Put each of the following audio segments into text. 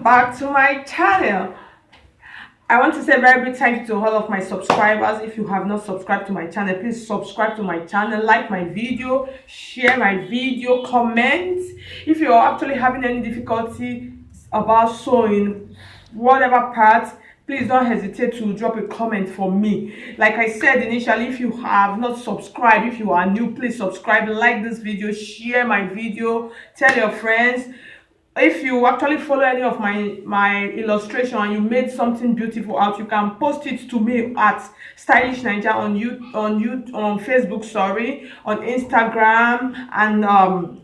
back to my channel. I want to say a very big thank you to all of my subscribers. If you have not subscribed to my channel, please subscribe to my channel, like my video, share my video, comment. If you're actually having any difficulty about sewing whatever part, please don't hesitate to drop a comment for me. Like I said initially, if you have not subscribed, if you are new, please subscribe, like this video, share my video, tell your friends. If you actually follow any of my illustration and you made something beautiful out, you can post it to me at Stylish Naija on Facebook, sorry, on Instagram, and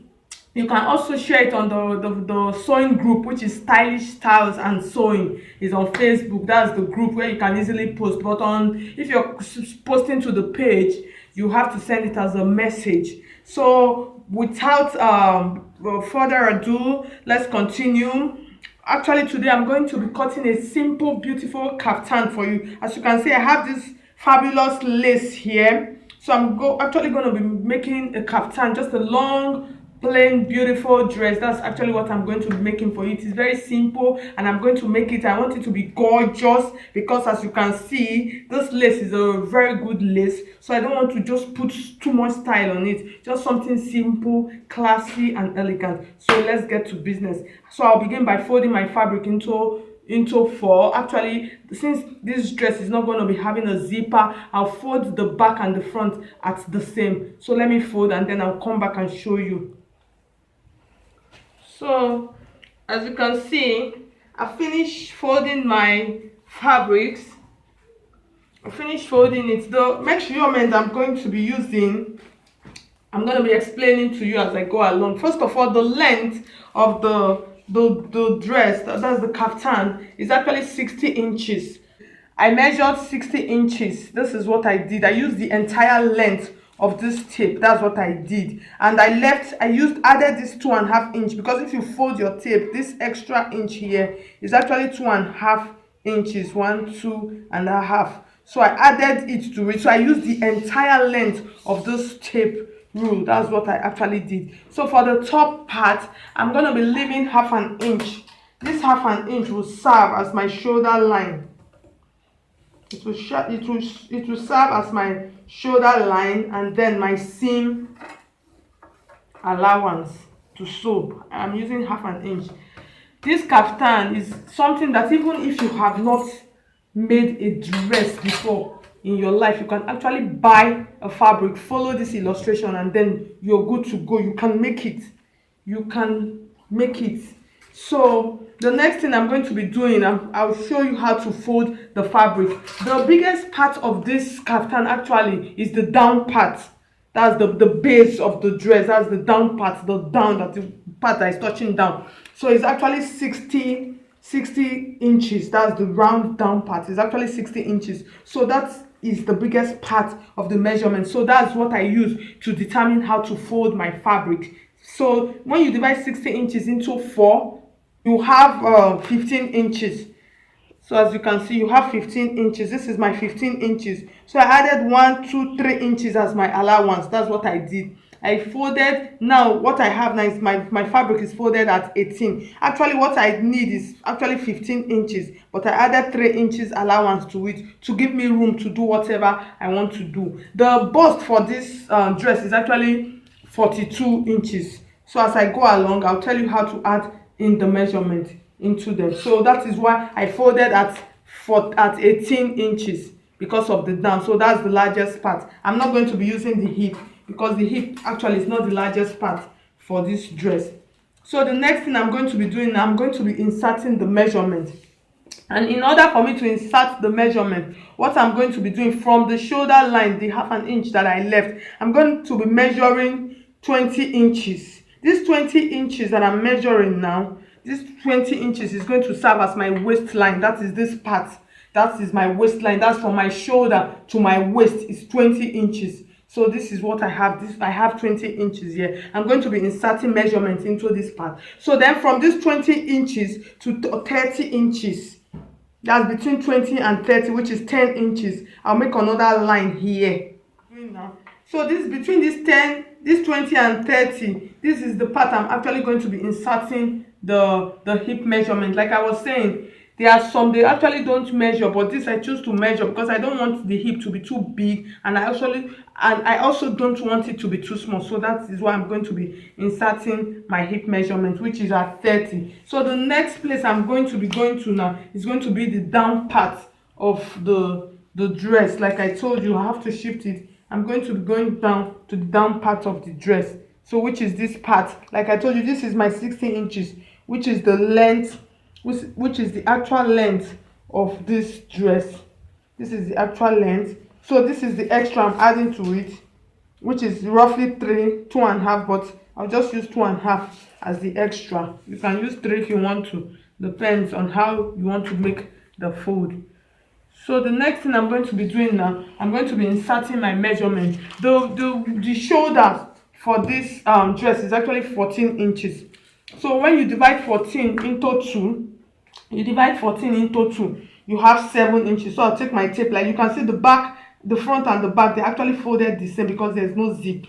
you can also share it on the sewing group, which is Stylish Styles and Sewing, is on Facebook. That's the group where you can easily post. But if you're posting to the page, you have to send it as a message. So without further ado, let's continue. Actually, today I'm going to be cutting a simple, beautiful kaftan for you. As you can see, I have this fabulous lace here. So I'm actually going to be making a kaftan, just a long, plain, beautiful dress. That's actually what I'm going to be making for you. It is very simple, and I'm going to make it, I want it to be gorgeous, because as you can see, this lace is a very good lace. So I don't want to just put too much style on it, just something simple, classy and elegant. So let's get to business. So I'll begin by folding my fabric into four. Actually, since this dress is not going to be having a zipper, I'll fold the back and the front at the same. So let me fold, and then I'll come back and show you. So as you can see, I finished folding my fabrics. I finished folding it. The measurement I'm going to be using, I'm going to be explaining to you as I go along. First of all, the length of the dress, that's the kaftan, is actually 60 inches. I measured 60 inches. This is what I did. I used the entire length of this tape. That's what I did, and added this 2.5 inch, because if you fold your tape, this extra inch here is actually 2.5 inches, 1, 2.5. So I added it to it. So I used the entire length of this tape rule. That's what I actually did. So for the top part, I'm going to be leaving 0.5 inch. This 0.5 inch will serve as my shoulder line. It will serve as my shoulder line, and then my seam allowance to sew. I'm using 0.5 inch. This kaftan is something that even if you have not made a dress before in your life, you can actually buy a fabric, follow this illustration, and then you're good to go. You can make it. You can make it. So the next thing I'm going to be doing, I'll show you how to fold the fabric. The biggest part of this kaftan actually is the down part. That's the base of the dress. That's the down part, the part that is touching down. So it's actually 60 inches. That's the round down part. It's actually 60 inches. So that is the biggest part of the measurement. So that's what I use to determine how to fold my fabric. So when you divide 60 inches into 4, you have 15 inches. So as you can see, you have 15 inches. This is my 15 inches. So I added 1, 2, 3 inches as my allowance. That's what I did. I folded. Now what I have now is my fabric is folded at 18. Actually what I need is actually 15 inches, but I added 3 inches allowance to it to give me room to do whatever I want to do. The bust for this dress is actually 42 inches. So as I go along, I'll tell you how to add in the measurement into them. So that is why I folded at 18 inches, because of the down. So that's the largest part. I'm not going to be using the hip, because the hip actually is not the largest part for this dress. So the next thing I'm going to be doing, I'm going to be inserting the measurement. And in order for me to insert the measurement, what I'm going to be doing from the shoulder line, the 0.5 inch that I left, I'm going to be measuring 20 inches. This 20 inches that I'm measuring now, this 20 inches is going to serve as my waistline. That is this part. That is my waistline. That's from my shoulder to my waist is 20 inches. So this is what I have. I have 20 inches here. I'm going to be inserting measurements into this part. So then from this 20 inches to 30 inches, that's between 20 and 30, which is 10 inches. I'll make another line here. So this between this 20 and 30, this is the part I'm actually going to be inserting the hip measurement. Like I was saying, there are some they actually don't measure, but this I choose to measure because I don't want the hip to be too big, and I also don't want it to be too small. So that is why I'm going to be inserting my hip measurement, which is at 30. So the next place I'm going to be going to now is going to be the down part of the dress. Like I told you, I have to shift it. I'm going to be going down to the down part of the dress, so which is this part. Like I told you, this is my 16 inches, which is the length, which is the actual length of this dress. This is the actual length. So this is the extra I'm adding to it, which is roughly 2.5, but I'll just use 2.5 as the extra. You can use 3 if you want to, depends on how you want to make the fold. So the next thing I'm going to be doing now, I'm going to be inserting my measurement. The shoulder for this dress is actually 14 inches. So when you divide 14 into 2, you have 7 inches. So I'll take my tape. Like you can see, the back, the front and the back, they actually folded the same because there's no zip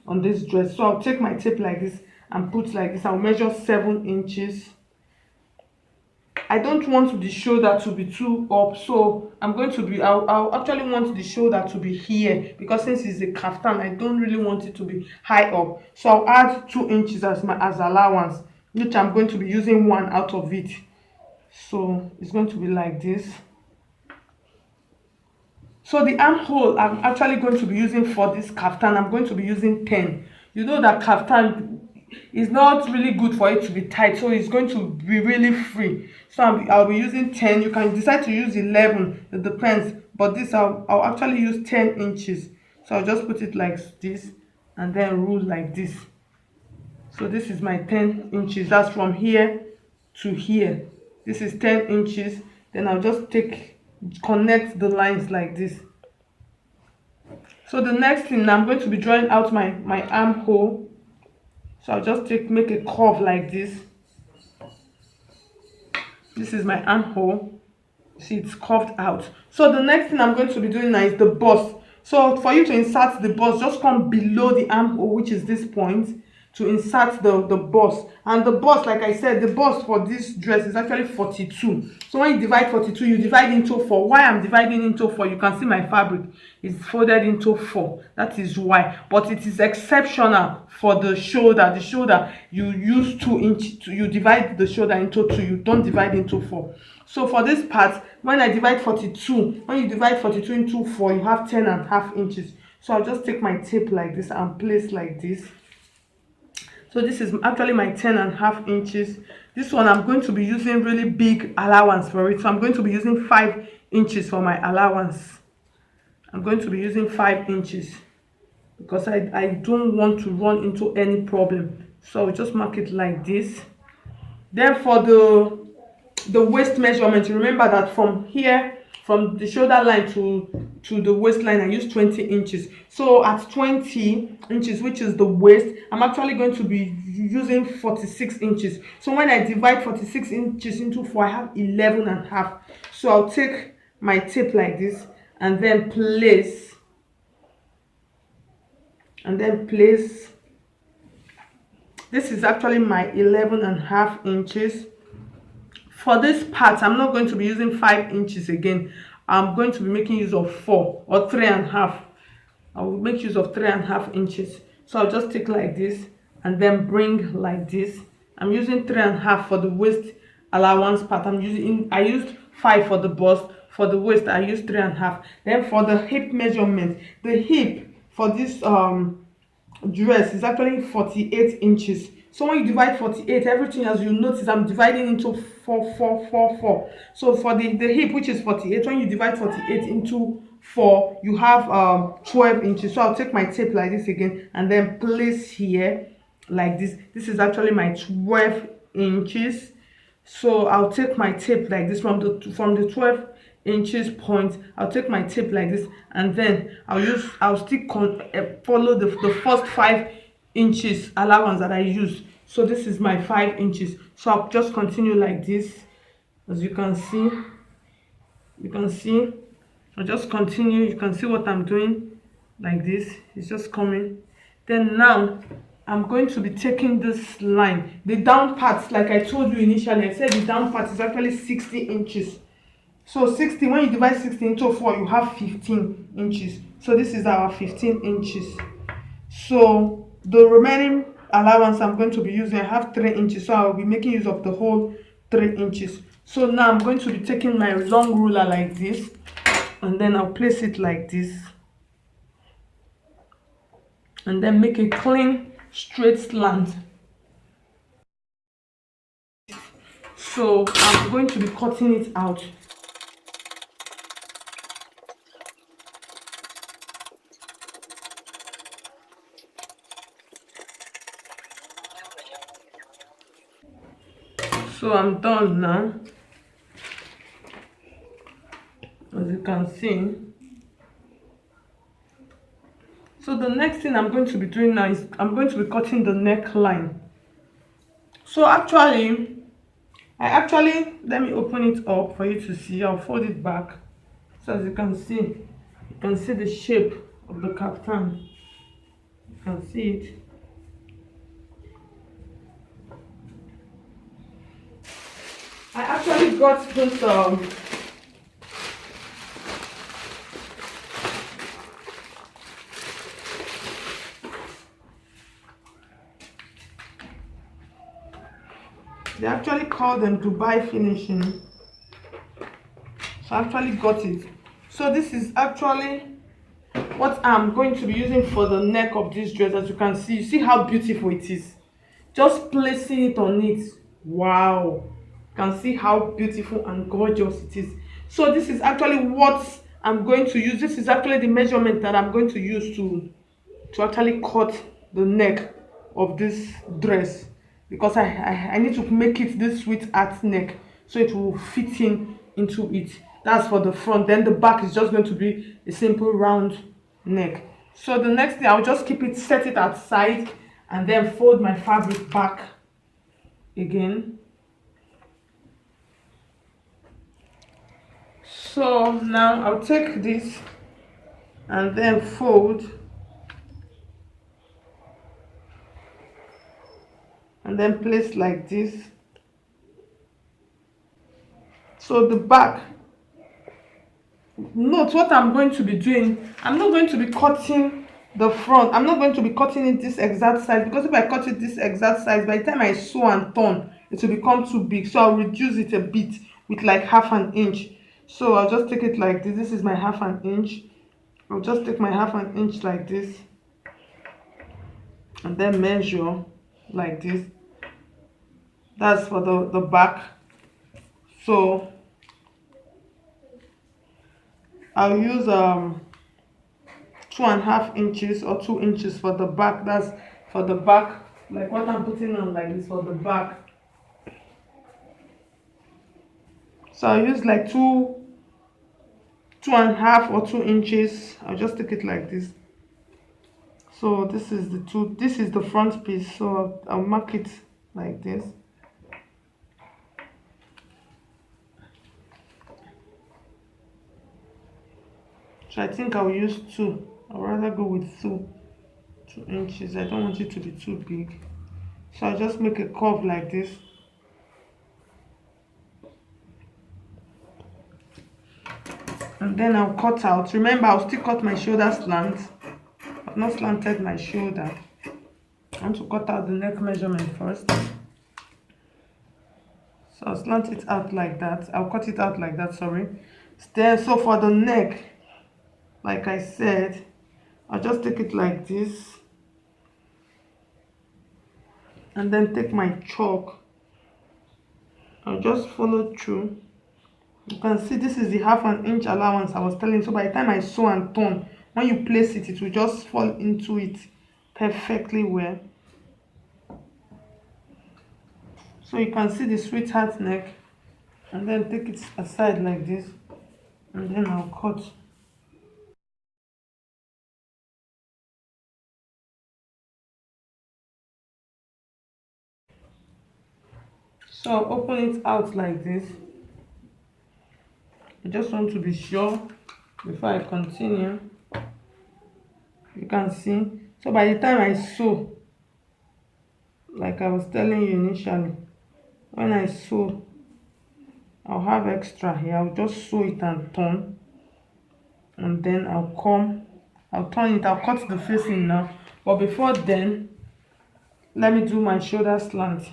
on this dress. So I'll take my tape like this and put like this. I'll measure 7 inches. I don't want the shoulder to be too up, so I'll actually want the shoulder to be here, because since it's a kaftan, I don't really want it to be high up. So I'll add 2 inches as allowance, which I'm going to be using 1 out of it. So it's going to be like this. So the armhole I'm actually going to be using for this kaftan, I'm going to be using 10. You know that kaftan is not really good for it to be tight, so it's going to be really free. So I'll be using 10. You can decide to use 11, it depends, but this I'll actually use 10 inches. So I'll just put it like this and then rule like this. So this is my 10 inches. That's from here to here. This is 10 inches. Then I'll just connect the lines like this. So the next thing, I'm going to be drawing out my armhole. So I'll just make a curve like this. This is my armhole. See, it's curved out. So the next thing I'm going to be doing now is the bust. So for you to insert the bust, just come below the armhole, which is this point, to insert the bust. And the bust, like I said, the bust for this dress is actually 42. So when you divide 42, you divide into 4. Why I'm dividing into 4, you can see my fabric is folded into 4. That is why. But it is exceptional for the shoulder. The shoulder, you use 2 inches. You divide the shoulder into 2. You don't divide into 4. So for this part, when I divide 42, when you divide 42 into 4, you have 10.5 inches. So I'll just take my tape like this and place like this. So this is actually my 10.5 inches. This one I'm going to be using really big allowance for it. So I'm going to be using 5 inches for my allowance. I'm going to be using 5 inches because I don't want to run into any problem. So I'll just mark it like this. Then for the waist measurement, remember that from here, from the shoulder line to the waistline, I use 20 inches. So at 20 inches, which is the waist, I'm actually going to be using 46 inches. So when I divide 46 inches into 4, I have 11.5. So I'll take my tape like this and then place this is actually my 11.5 inches. For this part, I'm not going to be using 5 inches again. I'm going to be making use of 4 or 3.5. I will make use of 3.5 inches. So I'll just take like this and then bring like this. I'm using 3.5 for the waist allowance part. I used 5 for the bust. For the waist, I used 3.5. Then for the hip measurement, the hip for this dress is actually 48 inches. So when you divide 48, everything, as you notice, I'm dividing into 4, 4, 4, 4. So for the hip, which is 48, when you divide 48 into 4, you have 12 inches. So I'll take my tape like this again and then place here like this. This is actually my 12 inches. So I'll take my tape like this from the 12 inches point. I'll take my tape like this and then I'll still follow the first 5 inches allowance that I use. So this is my 5 inches. So I'll just continue like this. As you can see, I'll just continue. You can see what I'm doing like this. It's just coming. Then now I'm going to be taking this line, the down part, like I told you initially. I said the down part is actually 60 inches. So 60, when you divide 60 into 4, you have 15 inches. So this is our 15 inches. So the remaining allowance I'm going to be using, I have 3 inches. So I'll be making use of the whole 3 inches. So now I'm going to be taking my long ruler like this, and then I'll place it like this, and then make a clean straight slant. So I'm going to be cutting it out. So I'm done now, as you can see. So the next thing I'm going to be doing now is I'm going to be cutting the neckline. So let me open it up for you to see. I'll fold it back. So as you can see the shape of the kaftan. You can see it. I actually got this they actually call them Dubai finishing. So I actually got it. So this is actually what I'm going to be using for the neck of this dress. As you can see, you see how beautiful it is. Just placing it on it, wow, you can see how beautiful and gorgeous it is. So this is actually what I'm going to use. This is actually the measurement that I'm going to use to actually cut the neck of this dress, because I need to make it this sweetheart neck so it will fit in into it. That's for the front. Then the back is just going to be a simple round neck. So the next thing, I'll just keep it, set it outside, and then fold my fabric back again. So now I'll take this and then fold, and then place like this. So the back, note what I'm going to be doing. I'm not going to be cutting the front. I'm not going to be cutting it this exact size, because if I cut it this exact size, by the time I sew and turn, it will become too big. So I'll reduce it a bit with like half an inch. So I'll just take it like this. This is my half an inch. I'll just take my half an inch like this, and then measure like this. That's for the back. So I'll use 2.5 inches or 2 inches for the back. That's for the back, like what I'm putting on like this for the back. So I'll use like 2.5 or 2 inches. I'll just take it like this. So this is the front piece. So I'll mark it like this. So I think I'll use 2. I'll rather go with 2 inches. I don't want it to be too big. So I'll just make a curve like this. And then I'll cut out. Remember, I'll still cut my shoulder slant. I've not slanted my shoulder. I want to cut out the neck measurement first. So I'll slant it out like that. I'll cut it out like that, sorry. Then, so for the neck, like I said, I'll just take it like this, and then take my chalk. I'll just follow through. You can see this is the half an inch allowance I was telling. So by the time I sew and turn, when you place it, it will just fall into it perfectly well. So you can see the sweetheart neck, and then take it aside like this, and then I'll cut. So I'll open it out like this. I just want to be sure before I continue. You can see. So by the time I sew, like I was telling you initially, when I sew, I'll have extra here. I'll just sew it and turn, and then I'll turn it, I'll cut the facing now. But before then, let me do my shoulder slant.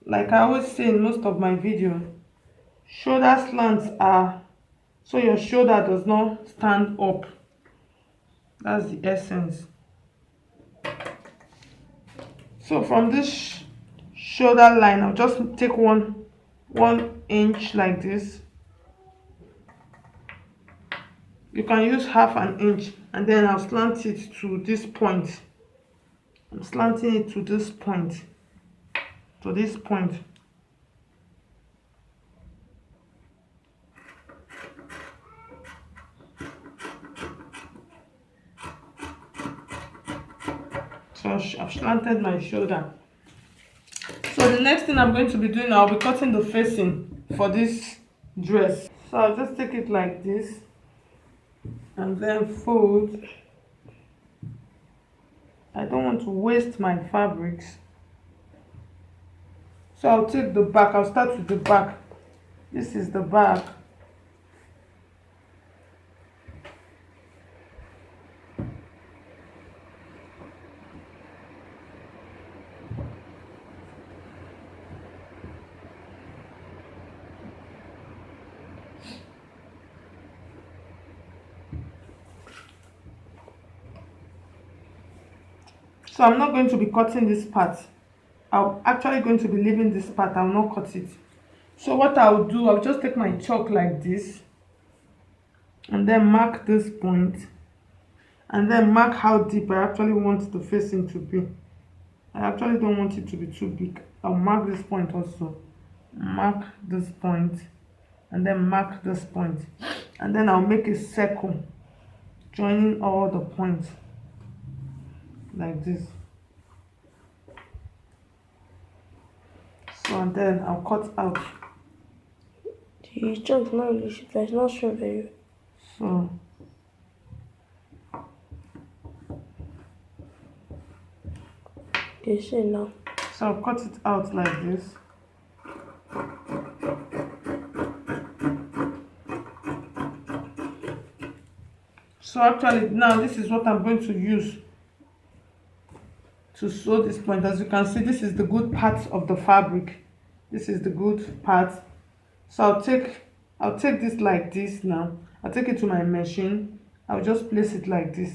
Like I always say in most of my video, shoulder slants are so your shoulder does not stand up. That's the essence. So from this shoulder line, I'll just take one inch like this. You can use half an inch, and then I'll slant it to this point. I'm slanting it to this point, to this point. So I've slanted my shoulder. So the next thing I'm going to be doing, I'll be cutting the facing for this dress. So I'll just take it like this and then fold. I don't want to waste my fabrics. So I'll take the back. I'll start with the back. This is the back. So I'm not going to be cutting this part. I'm actually going to be leaving this part. I'll not cut it. So what I'll do, I'll just take my chalk like this and then mark this point, and then mark how deep I actually want the facing to be. I actually don't want it to be too big. I'll mark this point also. Mark this point, and then mark this point, and then I'll make a circle joining all the points like this. So and then I'll cut out. The chalk now it's not showing very well. So Okay, see now. So I'll cut it out like this. So actually now this is what I'm going to use to sew this point. As you can see, this is the good part of the fabric. This is the good part. So I'll take this like this now. I'll take it to my machine. I'll just place it like this,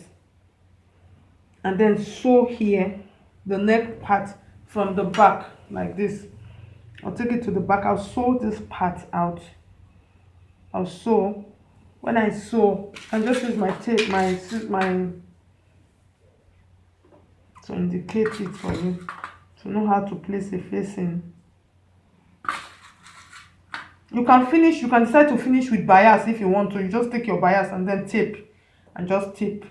and then sew here the neck part from the back like this. I'll take it to the back. I'll sew this part out. I'll sew. When I sew, I just use my tape, my to indicate it for you to know how to place a facing. You can decide to finish with bias if you want to. You just take your bias and then tape, and just tape.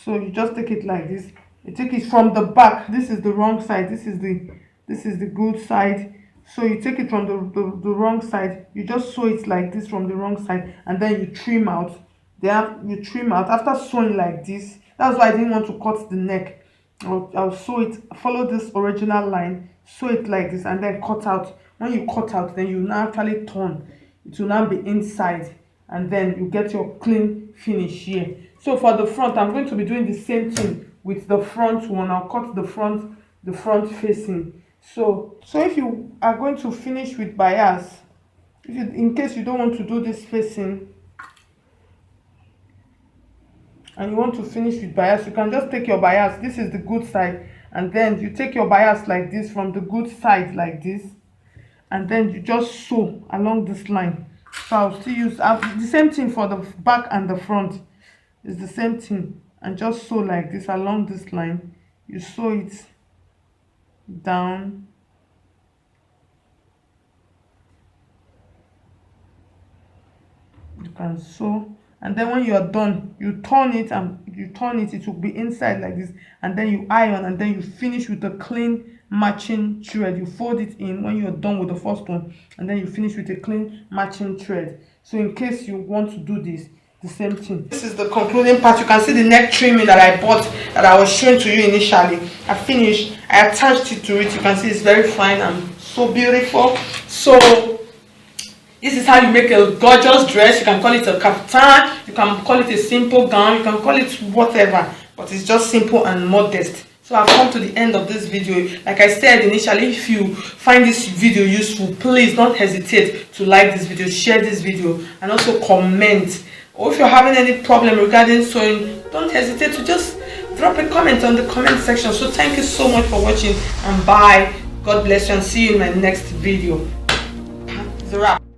So you just take it like this. You take it from the back. This is the wrong side. This is the good side. So you take it from the wrong side. You just sew it like this from the wrong side, and then you trim out. Then you trim out after sewing like this. That's why I didn't want to cut the neck. I'll sew it, follow this original line, sew it like this, and then cut out. When you cut out, then you now actually turn. It will now be inside, and then you get your clean finish here. So for the front, I'm going to be doing the same thing with the front one. I'll cut the front facing. So if you are going to finish with bias, in case you don't want to do this facing and you want to finish with bias, you can just take your bias. This is the good side, and then you take your bias like this from the good side like this, and then you just sew along this line. So I'll still use the same thing for the back and the front. It's the same thing, and just sew like this along this line. You sew it down, you can sew, and then when you're done, you turn it, it will be inside like this, and then you iron, and then you finish with a clean matching thread. You fold it in when you're done with the first one, and then you finish with a clean matching thread. So in case you want to do this, the same thing. This is the concluding part. You can see the neck trimming that I bought, that I was showing to you initially. I finished. I attached it to it. You can see it's very fine and so beautiful. So this is how you make a gorgeous dress. You can call it a kaftan, you can call it a simple gown, you can call it whatever, but it's just simple and modest. So I've come to the end of this video. Like I said initially, if you find this video useful, please don't hesitate to like this video, share this video, and also comment. Or if you're having any problem regarding sewing, don't hesitate to just drop a comment on the comment section. So thank you so much for watching, and bye. God bless you, and see you in my next video. It's a wrap.